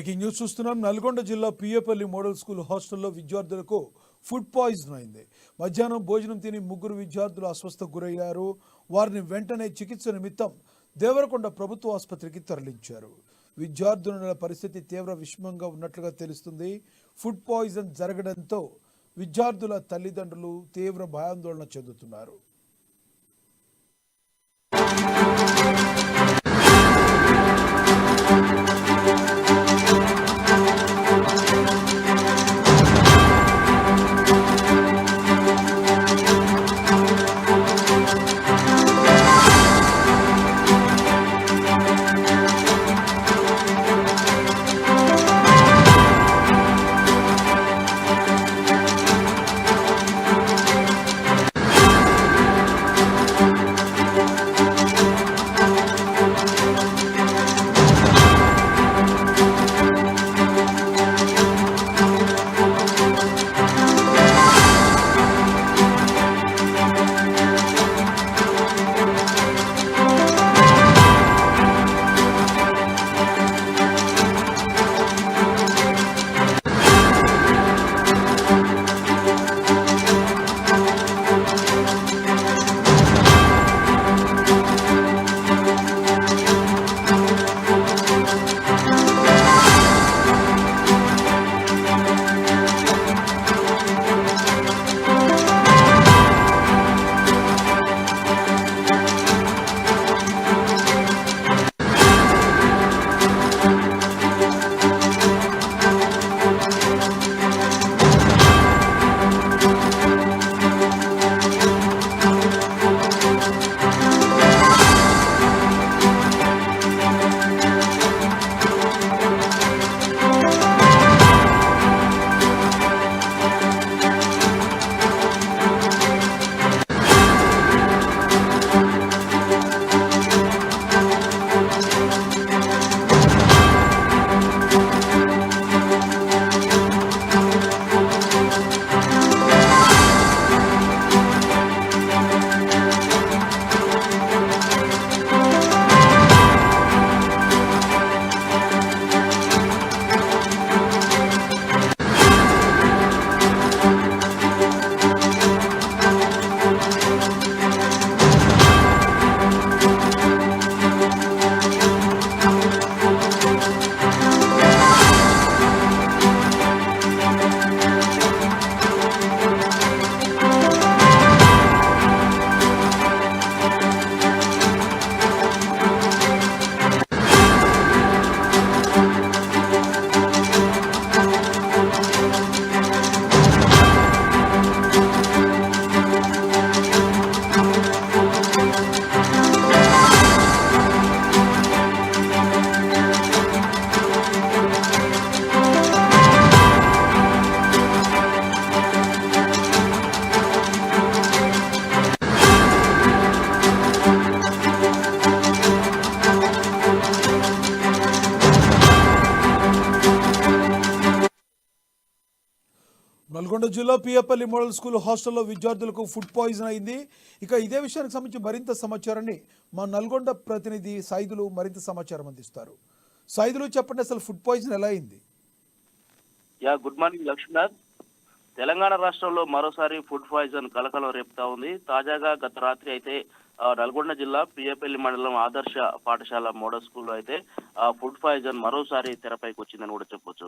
Breaking news చూస్తున్నాం. నల్గొండ జిల్లా పియ్యపల్లి model school హాస్టల్లో విద్యార్థులకు ఫుడ్ పాయిజన్ అయింది. మధ్యాహ్నం భోజనం తిని 3 విద్యార్థులు అస్వస్థకు గురయ్యారు. వారిని వెంటనే చికిత్స నిమిత్తం దేవరకొండ ప్రభుత్వ ఆసుపత్రికి తరలించారు. విద్యార్థుల పరిస్థితి తీవ్ర విషమంగా ఉన్నట్లుగా తెలుస్తుంది. ఫుడ్ పాయిజన్ జరగడంతో విద్యార్థుల తల్లిదండ్రులు తీవ్ర భయాందోళన చెందుతున్నారు. నల్గొండ జిల్లా పియ్యపల్లి మోడల్ స్కూల్ హాస్టల్లో విద్యార్థులకు ఫుడ్ పాయిజన్ అయింది. ఇక ఇదే విషయానికి సంబంధించి మరింత సమాచారాన్ని మా నల్గొండ ప్రతినిధి సైదులు మరింత సమాచారం అందిస్తారు. సైదులు, చెప్పండి, అసలు ఫుడ్ పాయిజన్ ఎలా అయింది? Good morning Lakshminath. తెలంగాణ రాష్ట్రంలో మరోసారి ఫుడ్ పాయిజన్ కలకలం రేపుతా ఉంది. తాజాగా గత రాత్రి అయితే నల్గొండ జిల్లా పియ్యపల్లి మండలం ఆదర్శ పాఠశాల మోడల్ స్కూల్లో అయితే ఫుడ్ పాయిజన్ మరోసారి తెరపైకి వచ్చిందని కూడా చెప్పొచ్చు.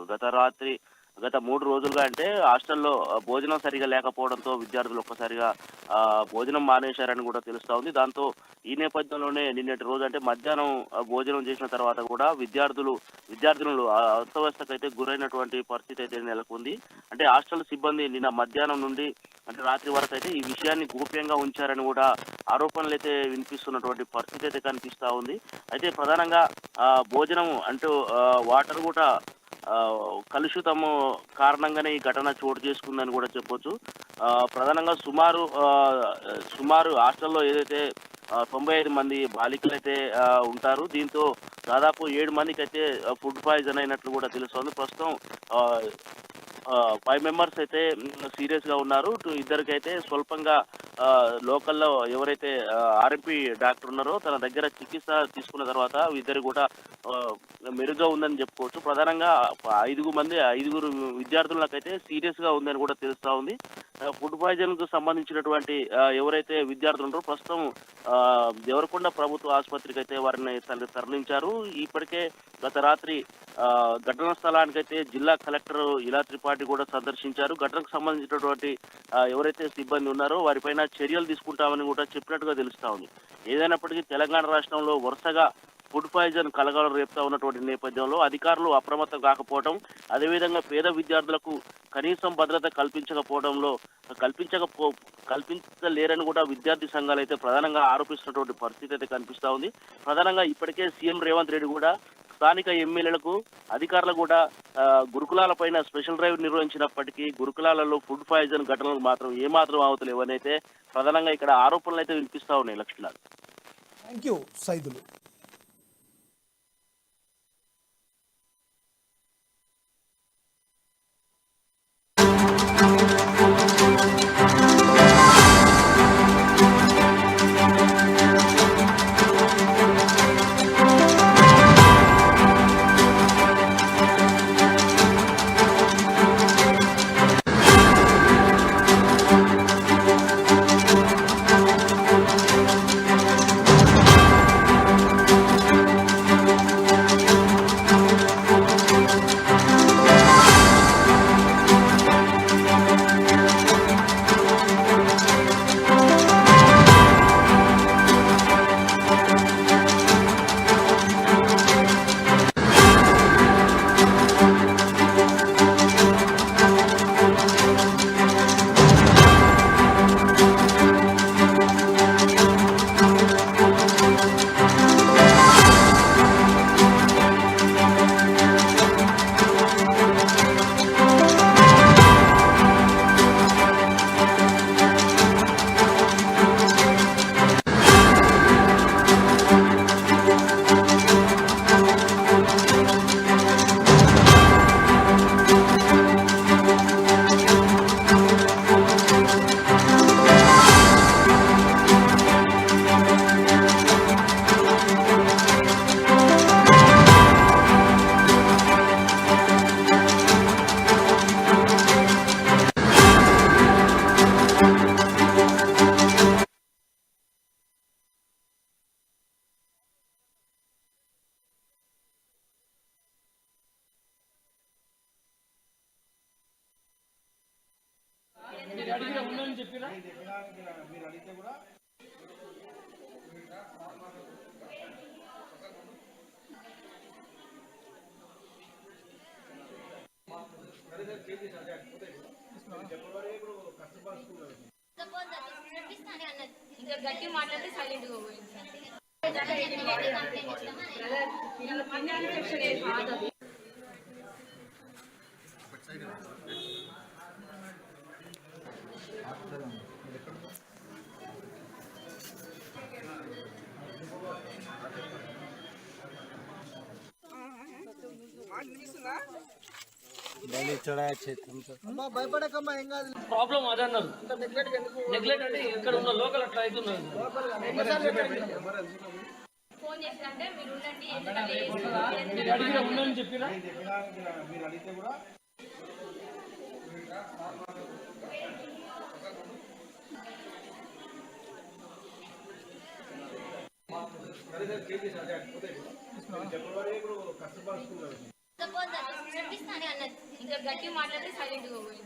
గత 3 రోజులుగా అంటే హాస్టల్లో భోజనం సరిగా లేకపోవడంతో విద్యార్థులు ఒక్కసారిగా భోజనం మానేశారని కూడా తెలుస్తా ఉంది. దాంతో ఈ నేపథ్యంలోనే నిన్నటి రోజు అంటే మధ్యాహ్నం భోజనం చేసిన తర్వాత కూడా విద్యార్థులు అస్తవ్యస్తకైతే గురైనటువంటి పరిస్థితి అయితే నెలకొంది. అంటే హాస్టల్ సిబ్బంది నిన్న మధ్యాహ్నం నుండి అంటే రాత్రి వరకు అయితే ఈ విషయాన్ని గోప్యంగా ఉంచారని కూడా ఆరోపణలు అయితే వినిపిస్తున్నటువంటి పరిస్థితి అయితే కనిపిస్తా ఉంది. అయితే ప్రధానంగా భోజనం అంటూ వాటర్ కూడా కలుషితము కారణంగానే ఈ ఘటన చోటు చేసుకుందని కూడా చెప్పొచ్చు. ప్రధానంగా సుమారు హాస్టల్లో ఏదైతే 95 మంది బాలికలు అయితే ఉంటారు. దీంతో దాదాపు 7 మందికి అయితే ఫుడ్ పాయిజన్ అయినట్లు కూడా తెలుస్తోంది. ప్రస్తుతం 5 మెంబర్స్ అయితే సీరియస్ గా ఉన్నారు. 2 ఇద్దరికైతే స్వల్పంగా లోకల్లో ఎవరైతే ఆర్ఎంపీ డాక్టర్ ఉన్నారో తన దగ్గర చికిత్స తీసుకున్న తర్వాత ఇద్దరు కూడా మెరుగ్గా ఉందని చెప్పుకోవచ్చు. ప్రధానంగా ఐదుగురు విద్యార్థులకైతే సీరియస్ గా ఉందని కూడా తెలుస్తా ఉంది. ఫుడ్ పాయిజన్ కు సంబంధించినటువంటి ఎవరైతే విద్యార్థులు ఉన్నారో ప్రస్తుతం దేవరకొండ ప్రభుత్వ ఆసుపత్రికి అయితే వారిని తరలించారు. ఇప్పటికే గత రాత్రి ఘటనా స్థలానికైతే జిల్లా కలెక్టర్ ఇలా త్రిపాఠి కూడా సందర్శించారు. ఘటనకు సంబంధించినటువంటి ఎవరైతే సిబ్బంది ఉన్నారో వారిపైన చర్యలు తీసుకుంటామని కూడా చెప్పినట్టుగా తెలుస్తా ఉంది. ఏదైనప్పటికీ తెలంగాణ రాష్ట్రంలో వరుసగా ఫుడ్ పాయిజన్ కలకలం రేపుతా ఉన్నటువంటి నేపథ్యంలో అధికారులు అప్రమత్తం కాకపోవడం, అదేవిధంగా పేద విద్యార్థులకు కనీసం భద్రత కల్పించలేరని కూడా విద్యార్థి సంఘాలు అయితే ప్రధానంగా ఆరోపిస్తున్నటువంటి పరిస్థితి అయితే కనిపిస్తా ఉంది. ప్రధానంగా ఇప్పటికే సీఎం రేవంత్ రెడ్డి కూడా స్థానిక ఎమ్మెల్యేలకు అధికారులు కూడా గురుకులాల పైన స్పెషల్ డ్రైవ్ నిర్వహించినప్పటికీ గురుకులాలలో ఫుడ్ పాయిజన్ ఘటనలు మాత్రం ఏమాత్రం అవతలేవని అయితే ప్రధానంగా ఇక్కడ ఆరోపణలు అయితే వినిపిస్తా ఉన్నాయి. Lakshminath, thank you Saidulu. ఇంకా గట్టి మాట్లాడితే సైలెంట్ గా పోయింది. భయపడకమ్మా, ఏం కాదు. ప్రాబ్లం అదన్నారు. నెగ్లెక్ట్ అంటే ఇక్కడ ఉన్న లోకల్ అట్లా అవుతున్నారు. ఫోన్ చేసినంటే మీరు ఉండండి, మీరు అడిగిన ఉందని చెప్పినా ఇంకా గట్టి మాట్లాడితే సైలెంట్ గా పోయింది.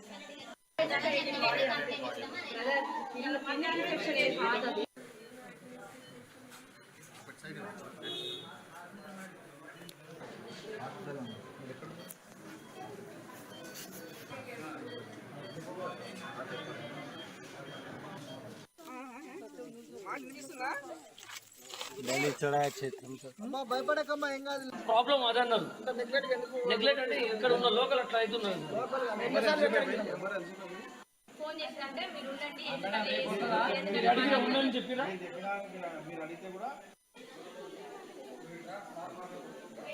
భయపడకమ్మా, ఏం కాదు. ప్రాబ్లం అదన్నారు. నెగ్లెక్ట్ అంటే ఇక్కడ ఉన్న లోకల్ అట్లా అవుతున్నారు. ఫోన్ చేసినంటే మీరు ఉండండి, మీరు అడిగిన ఉందని చెప్పినా